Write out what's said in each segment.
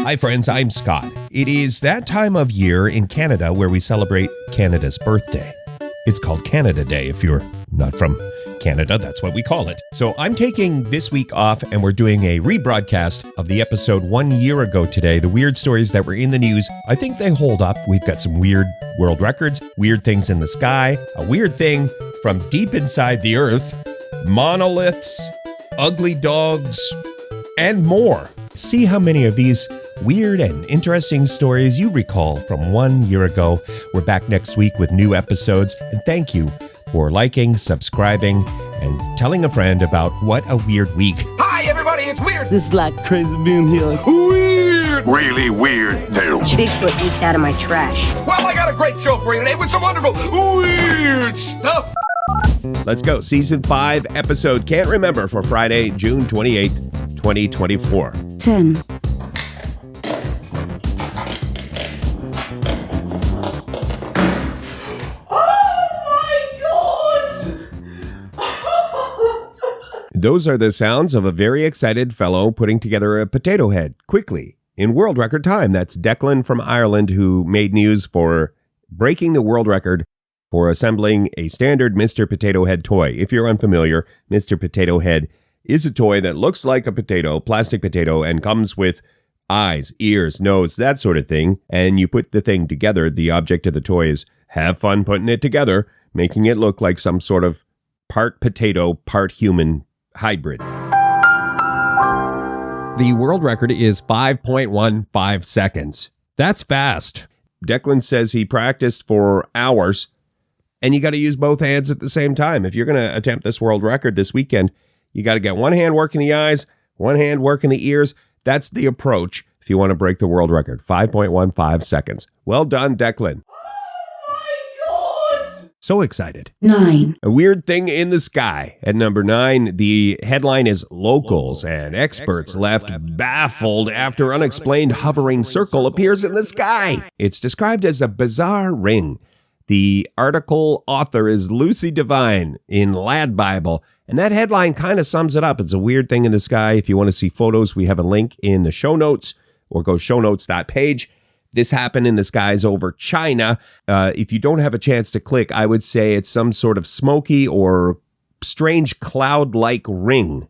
Hi friends, I'm Scott. It is that time of year in Canada where we celebrate Canada's birthday. It's called Canada Day. If you're not from Canada, that's what we call it. So I'm taking this week off and we're doing a rebroadcast of the episode 1 year ago today. The weird stories that were in the news, I think they hold up. We've got some weird world records, weird things in the sky, a weird thing from deep inside the earth, monoliths, ugly dogs, and more. See how many of these weird and interesting stories you recall from 1 year ago. We're back next week with new episodes, and thank you for liking, subscribing, and telling a friend about what a weird week. Hi everybody, it's Weird. This is like crazy being here. Like, Weird. Really weird tales. Bigfoot eats out of my trash. Well, I got a great show for you today with some wonderful weird stuff. Let's go. Season 5 episode Can't Remember for Friday, June 28th, 2024. 10. Those are the sounds of a very excited fellow putting together a potato head quickly in world record time. That's Declan from Ireland, who made news for breaking the world record for assembling a standard Mr. Potato Head toy. If you're unfamiliar, Mr. Potato Head is a toy that looks like a potato, plastic potato, and comes with eyes, ears, nose, that sort of thing. And you put the thing together. The object of the toy is have fun putting it together, making it look like some sort of part potato, part human hybrid. The world record is 5.15 seconds. That's fast. Declan says he practiced for hours, and you got to use both hands at the same time. If you're going to attempt this world record this weekend, you got to get one hand working the eyes, one hand working the ears. That's the approach if you want to break the world record. 5.15 seconds. Well done, Declan. So excited. 9. A weird thing in the sky. At number 9, the headline is Locals and experts left baffled after unexplained hovering circle appears in the sky. It's described as a bizarre ring. The article author is Lucy Devine in Lad Bible, and that headline kind of sums it up. It's a weird thing in the sky. If you want to see photos, we have a link in the show notes, or go shownotes.page. This happened in the skies over China. If you don't have a chance to click, I would say it's some sort of smoky or strange cloud-like ring.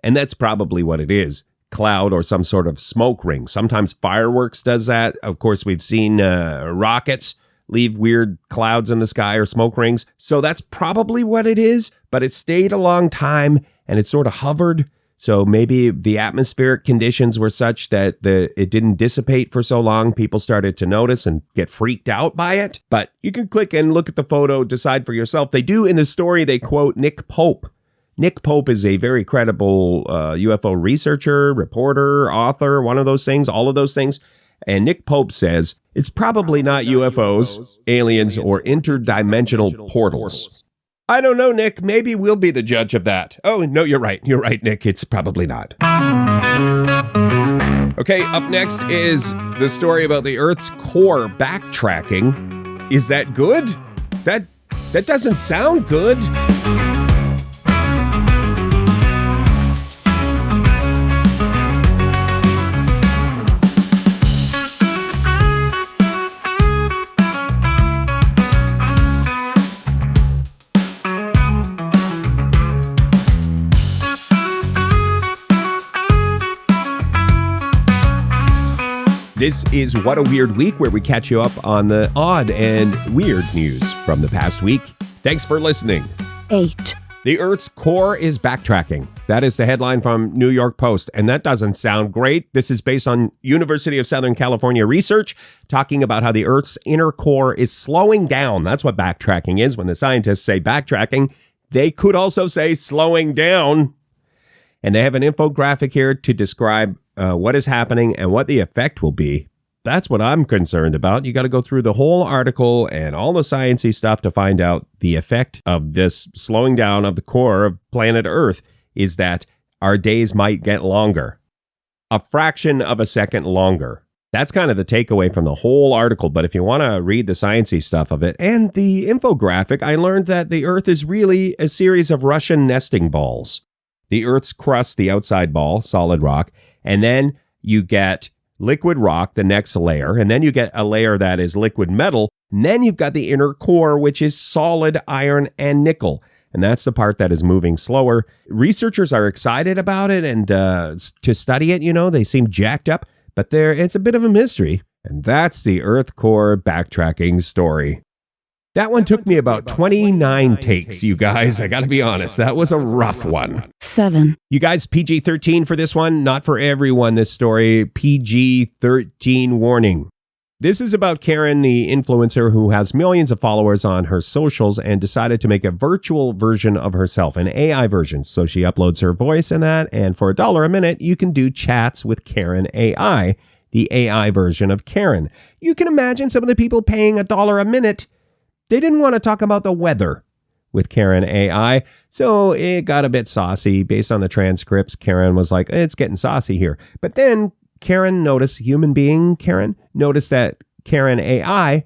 And that's probably what it is. Cloud or some sort of smoke ring. Sometimes fireworks does that. Of course, we've seen rockets leave weird clouds in the sky or smoke rings. So that's probably what it is. But it stayed a long time and it sort of hovered. So maybe the atmospheric conditions were such that it didn't dissipate for so long. People started to notice and get freaked out by it. But you can click and look at the photo, decide for yourself. They do in the story, they quote Nick Pope. Nick Pope is a very credible UFO researcher, reporter, author, one of those things, all of those things. And Nick Pope says it's probably not UFOs, aliens, or interdimensional portals. I don't know, Nick. Maybe we'll be the judge of that. Oh, no, you're right. You're right, Nick. It's probably not. Okay, up next is the story about the Earth's core backtracking. Is that good? That doesn't sound good. This is What a Weird Week, where we catch you up on the odd and weird news from the past week. Thanks for listening. 8. The Earth's core is backtracking. That is the headline from New York Post, and that doesn't sound great. This is based on University of Southern California research talking about how the Earth's inner core is slowing down. That's what backtracking is. When the scientists say backtracking, they could also say slowing down. And they have an infographic here to describe what is happening and what the effect will be. That's what I'm concerned about. You got to go through the whole article and all the sciencey stuff to find out the effect of this slowing down of the core of planet Earth is that our days might get longer. A fraction of a second longer. That's kind of the takeaway from the whole article. But if you want to read the sciencey stuff of it and the infographic, I learned that the Earth is really a series of Russian nesting balls. The Earth's crust, the outside ball, solid rock, and then you get liquid rock, the next layer, and then you get a layer that is liquid metal, and then you've got the inner core, which is solid iron and nickel. And that's the part that is moving slower. Researchers are excited about it and to study it, they seem jacked up, but it's a bit of a mystery. And that's the Earth core backtracking story. That one took me about 29 takes, you guys. I got to be honest. That was a rough one. 7. You guys, PG-13 for this one. Not for everyone, this story. PG-13 warning. This is about Karen, the influencer who has millions of followers on her socials and decided to make a virtual version of herself, an AI version. So she uploads her voice and that, and for $1 a minute, you can do chats with Karen AI, the AI version of Karen. You can imagine some of the people paying $1 a minute. They didn't want to talk about the weather with Karen AI, so it got a bit saucy. Based on the transcripts, Karen was like, it's getting saucy here. But then Karen noticed, human being Karen, noticed that Karen AI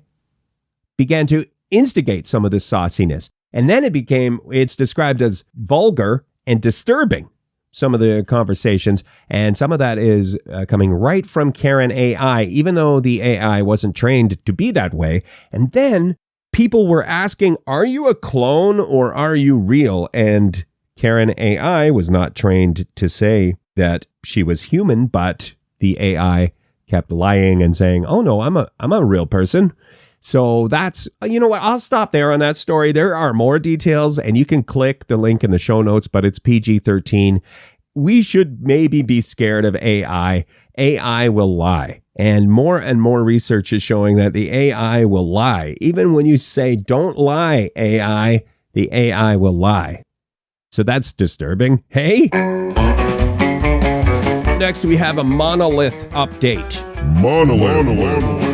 began to instigate some of this sauciness. And then it's described as vulgar and disturbing, some of the conversations. And some of that is coming right from Karen AI, even though the AI wasn't trained to be that way. And then people were asking, are you a clone or are you real? And Karen AI was not trained to say that she was human, but the AI kept lying and saying, oh no, I'm a real person. So that's, you know what, I'll stop there on that story. There are more details and you can click the link in the show notes, but it's PG-13. We should maybe be scared of AI. AI will lie. And more research is showing that the AI will lie. Even when you say, don't lie, AI, the AI will lie. So that's disturbing. Hey? Next, we have a monolith update. Monolith.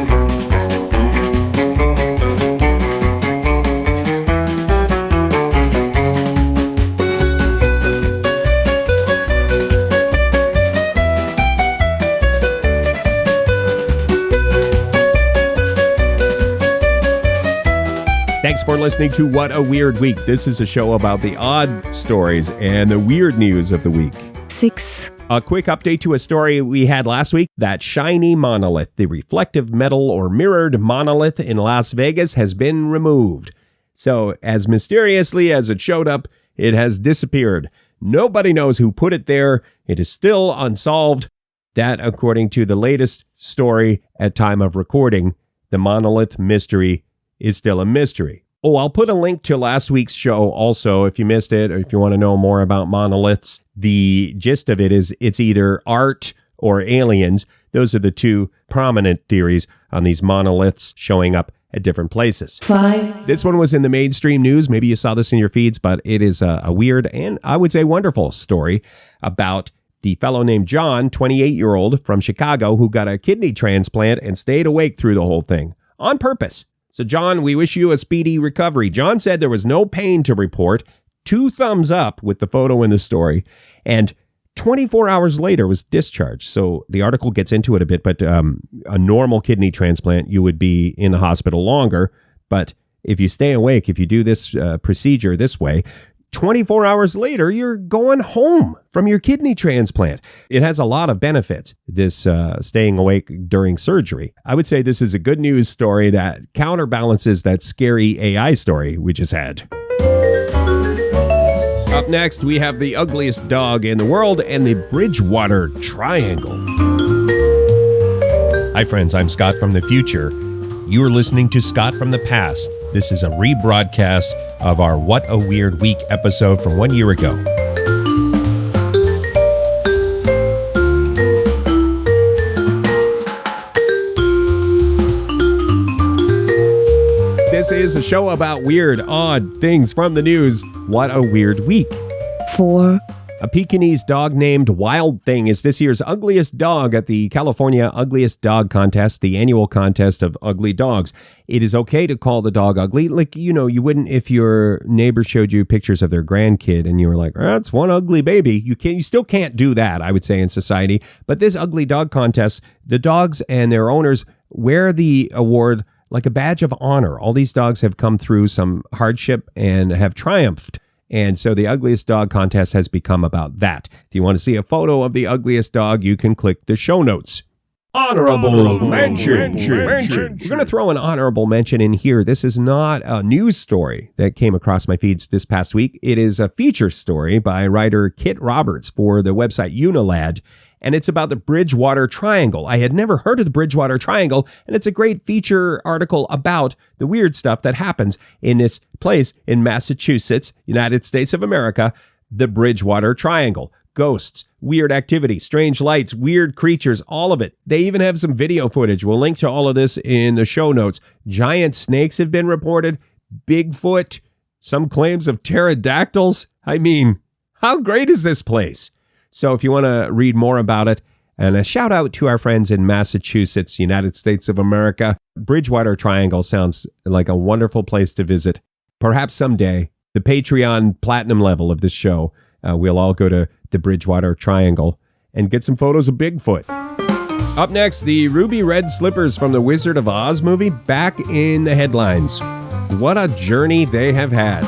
Thanks for listening to What a Weird Week. This is a show about the odd stories and the weird news of the week. 6. A quick update to a story we had last week. That shiny monolith, the reflective metal or mirrored monolith in Las Vegas, has been removed. So, as mysteriously as it showed up, it has disappeared. Nobody knows who put it there. It is still unsolved. That, according to the latest story at time of recording, the monolith mystery is still a mystery. Oh, I'll put a link to last week's show also if you missed it, or if you want to know more about monoliths. The gist of it is it's either art or aliens. Those are the two prominent theories on these monoliths showing up at different places. 5. This one was in the mainstream news. Maybe you saw this in your feeds, but it is a weird and I would say wonderful story about the fellow named John, 28-year-old from Chicago, who got a kidney transplant and stayed awake through the whole thing on purpose. So, John, we wish you a speedy recovery. John said there was no pain to report. 2 thumbs up with the photo in the story. And 24 hours later was discharged. So the article gets into it a bit, but a normal kidney transplant, you would be in the hospital longer. But if you stay awake, if you do this procedure this way, 24 hours later, you're going home from your kidney transplant. It has a lot of benefits, this staying awake during surgery. I would say this is a good news story that counterbalances that scary AI story we just had. Up next, we have the ugliest dog in the world and the Bridgewater Triangle. Hi, friends. I'm Scott from the future. You are listening to Scott from the past. This is a rebroadcast of our What a Weird Week episode from 1 year ago. This is a show about weird, odd things from the news. What a Weird Week. 4. A Pekingese dog named Wild Thing is this year's ugliest dog at the California Ugliest Dog Contest, the annual contest of ugly dogs. It is okay to call the dog ugly. Like, you know, you wouldn't if your neighbor showed you pictures of their grandkid and you were like, that's one ugly baby. You still can't do that, I would say, in society. But this ugly dog contest, the dogs and their owners wear the award like a badge of honor. All these dogs have come through some hardship and have triumphed. And so the ugliest dog contest has become about that. If you want to see a photo of the ugliest dog, you can click the show notes. Honorable mention. We're going to throw an honorable mention in here. This is not a news story that came across my feeds this past week. It is a feature story by writer Kit Roberts for the website Unilad, and it's about the Bridgewater Triangle. I had never heard of the Bridgewater Triangle, and it's a great feature article about the weird stuff that happens in this place in Massachusetts, United States of America, the Bridgewater Triangle. Ghosts, weird activity, strange lights, weird creatures, all of it. They even have some video footage. We'll link to all of this in the show notes. Giant snakes have been reported, Bigfoot, some claims of pterodactyls. I mean, how great is this place? So if you want to read more about it, and a shout out to our friends in Massachusetts, United States of America, Bridgewater Triangle sounds like a wonderful place to visit. Perhaps someday, the Patreon platinum level of this show, we'll all go to the Bridgewater Triangle and get some photos of Bigfoot. Up next, the ruby red slippers from the Wizard of Oz movie back in the headlines. What a journey they have had.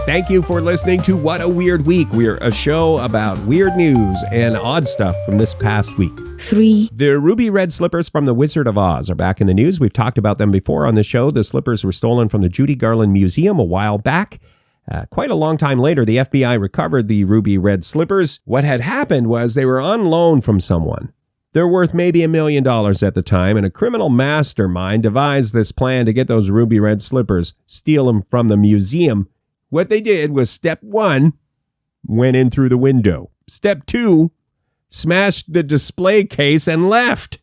Thank you for listening to What a Weird Week. We're a show about weird news and odd stuff from this past week. 3, The ruby red slippers from the Wizard of Oz are back in the news. We've talked about them before on the show. The slippers were stolen from the Judy Garland Museum a while back. Quite a long time later, the FBI recovered the ruby red slippers. What had happened was they were on loan from someone. They're worth maybe $1 million at the time, and a criminal mastermind devised this plan to get those ruby red slippers, steal them from the museum. What they did was step 1, went in through the window. Step 2, smashed the display case and left.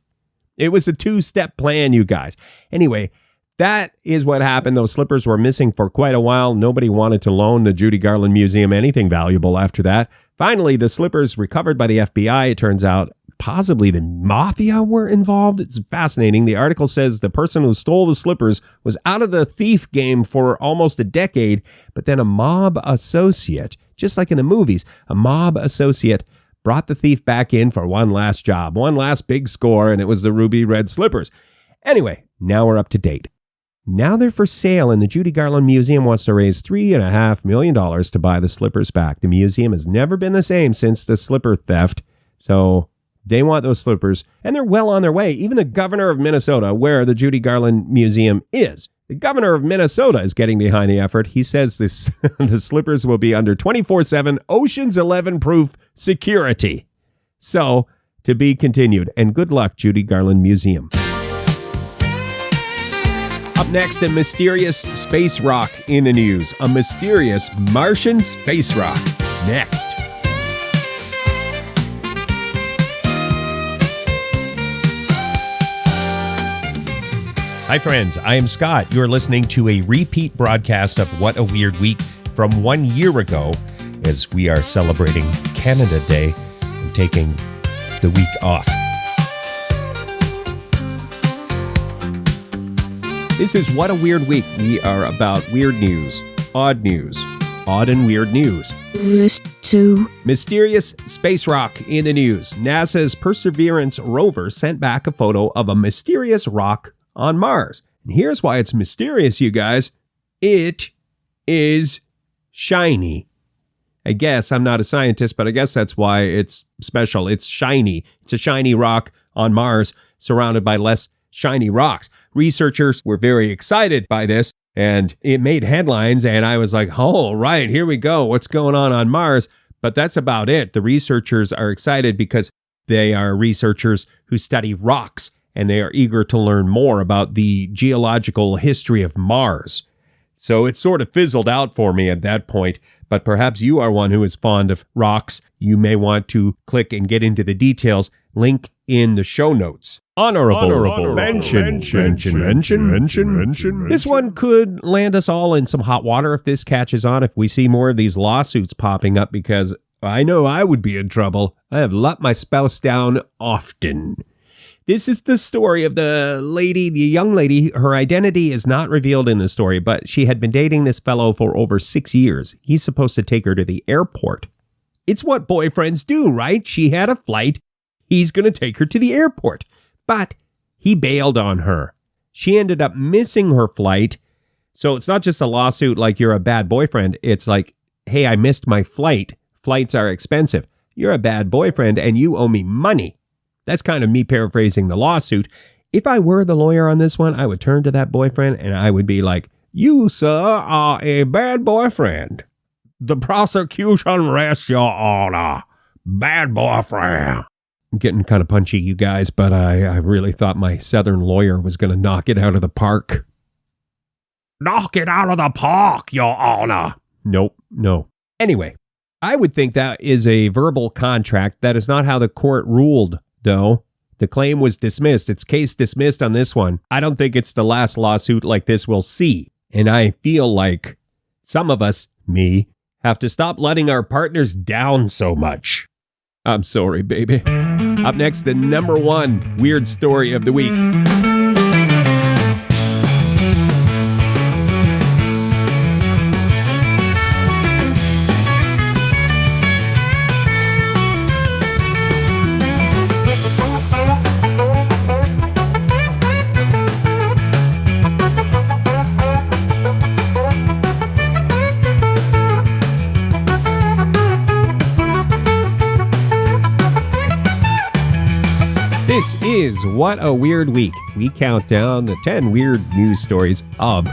It was a 2-step plan, you guys. Anyway, that is what happened. Those slippers were missing for quite a while. Nobody wanted to loan the Judy Garland Museum anything valuable after that. Finally, the slippers recovered by the FBI. It turns out possibly the mafia were involved. It's fascinating. The article says the person who stole the slippers was out of the thief game for almost a decade, but then a mob associate, just like in the movies, a mob associate brought the thief back in for one last job, one last big score, and it was the ruby red slippers. Anyway, now we're up to date. Now they're for sale, and the Judy Garland Museum wants to raise $3.5 million to buy the slippers back. The museum has never been the same since the slipper theft, so they want those slippers, and they're well on their way. Even the governor of Minnesota, where the Judy Garland Museum is, the governor of Minnesota is getting behind the effort. He says this the slippers will be under 24/7 Ocean's 11 proof security. So, to be continued. And good luck, Judy Garland Museum. Up next, a mysterious space rock in the news. A mysterious Martian space rock. Next. Hi, friends. I am Scott. You're listening to a repeat broadcast of What a Weird Week from 1 year ago as we are celebrating Canada Day and taking the week off. This is What a Weird Week. We are about weird news, odd and weird news. 2, Mysterious space rock in the news. NASA's Perseverance rover sent back a photo of a mysterious rock on Mars. And here's why it's mysterious, you guys. It is shiny. I guess I'm not a scientist, but I guess that's why it's special. It's shiny. It's a shiny rock on Mars surrounded by less shiny rocks. Researchers were very excited by this, and it made headlines, and I was like, oh, right, here we go. What's going on Mars? But that's about it. The researchers are excited because they are researchers who study rocks, and they are eager to learn more about the geological history of Mars. So it sort of fizzled out for me at that point, but perhaps you are one who is fond of rocks. You may want to click and get into the details. Link in the show notes. Honorable mention. This one could land us all in some hot water if this catches on, if we see more of these lawsuits popping up, because I know I would be in trouble. I have let my spouse down often. This is the story of the young lady. Her identity is not revealed in the story, but she had been dating this fellow for over 6 years. He's supposed to take her to the airport. It's what boyfriends do, right? She had a flight. He's going to take her to the airport. But he bailed on her. She ended up missing her flight. So it's not just a lawsuit like you're a bad boyfriend. It's like, hey, I missed my flight. Flights are expensive. You're a bad boyfriend and you owe me money. That's kind of me paraphrasing the lawsuit. If I were the lawyer on this one, I would turn to that boyfriend and I would be like, you, sir, are a bad boyfriend. The prosecution rests your honor. Bad boyfriend. I'm getting kind of punchy, you guys, but I really thought my southern lawyer was going to knock it out of the park. Knock it out of the park, your honor. Nope, no. Anyway, I would think that is a verbal contract. That is not how the court ruled, though. The claim was dismissed. It's case dismissed on this one. I don't think it's the last lawsuit like this we'll see. And I feel like some of us, me, have to stop letting our partners down so much. I'm sorry, baby. Up next, the number one weird story of the week. This is What a Weird Week. We count down the 10 weird news stories of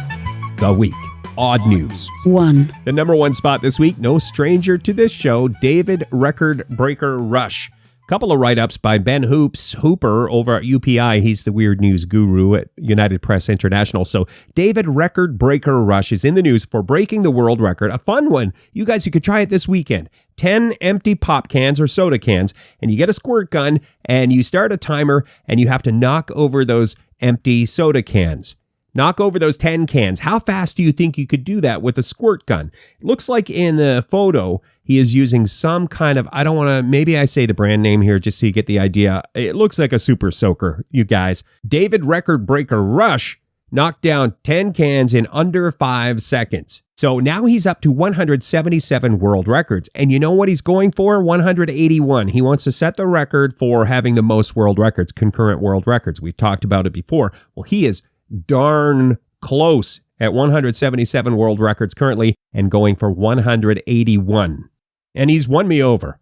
the week. Odd news. 1. The number one spot this week, no stranger to this show, David Record Breaker Rush. Couple of write-ups by Ben Hooper over at UPI. He's the weird news guru at United Press International. So David Record Breaker Rush is in the news for breaking the world record. A fun one. You guys, you could try it this weekend. 10 empty pop cans or soda cans, and you get a squirt gun, and you start a timer, and you have to knock over those empty soda cans. Knock over those 10 cans. How fast do you think you could do that with a squirt gun? It looks like in the photo, he is using some kind of, I don't want to, maybe I say the brand name here just so you get the idea. It looks like a super soaker, you guys. David Record Breaker Rush knocked down 10 cans in under 5 seconds. So now he's up to 177 world records. And you know what he's going for? 181. He wants to set the record for having the most world records, concurrent world records. We've talked about it before. Well, he is darn close at 177 world records currently and going for 181. And he's won me over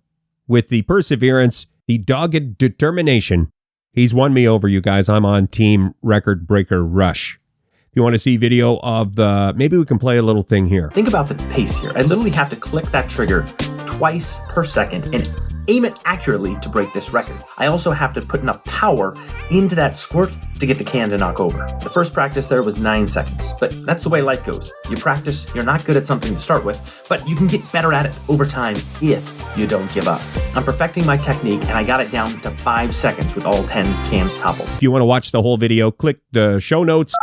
with the perseverance, the dogged determination. He's won me over, you guys. I'm on Team Record Breaker Rush. If you want to see video of maybe we can play a little thing here. Think about the pace here. I literally have to click that trigger twice per second and aim it accurately to break this record. I also have to put enough power into that squirt to get the can to knock over. The first practice there was 9 seconds, but that's the way life goes. You practice, you're not good at something to start with, but you can get better at it over time if you don't give up. I'm perfecting my technique and I got it down to 5 seconds with all 10 cans toppled. If you want to watch the whole video, click the show notes.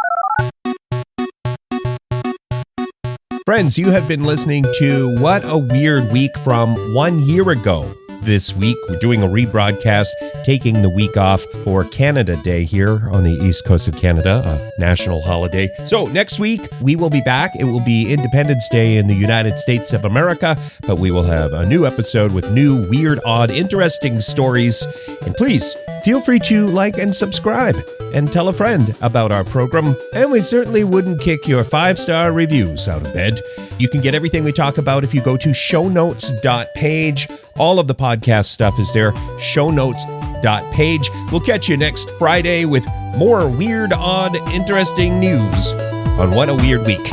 Friends, you have been listening to What a Weird Week from 1 year ago. This week, we're doing a rebroadcast, taking the week off for Canada Day here on the east coast of Canada, a national holiday. So next week, we will be back. It will be Independence Day in the United States of America, but we will have a new episode with new, weird, odd, interesting stories. And please, feel free to like and subscribe and tell a friend about our program. And we certainly wouldn't kick your 5-star reviews out of bed. You can get everything we talk about if you go to shownotes.page. All of the podcast stuff is there, shownotes.page. We'll catch you next Friday with more weird, odd, interesting news on What a Weird Week.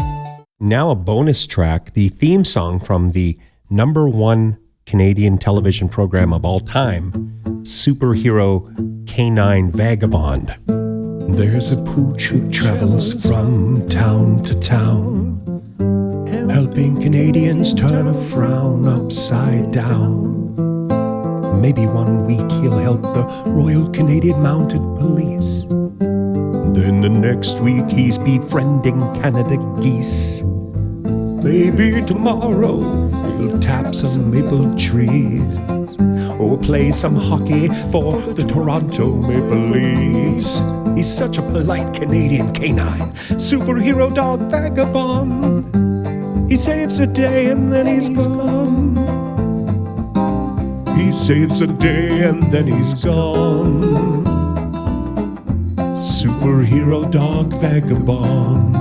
Now a bonus track, the theme song from the number one Canadian television program of all time, Superhero Canine Vagabond. There's a pooch who travels from town to town, helping Canadians turn a frown upside down. Maybe one week he'll help the Royal Canadian Mounted Police. Then the next week he's befriending Canada geese. Maybe tomorrow we'll tap some maple trees, or play some hockey for the Toronto Maple Leafs. He's such a polite Canadian canine, superhero dog vagabond. He saves a day and then he's gone. He saves a day and then he's gone. Superhero dog vagabond.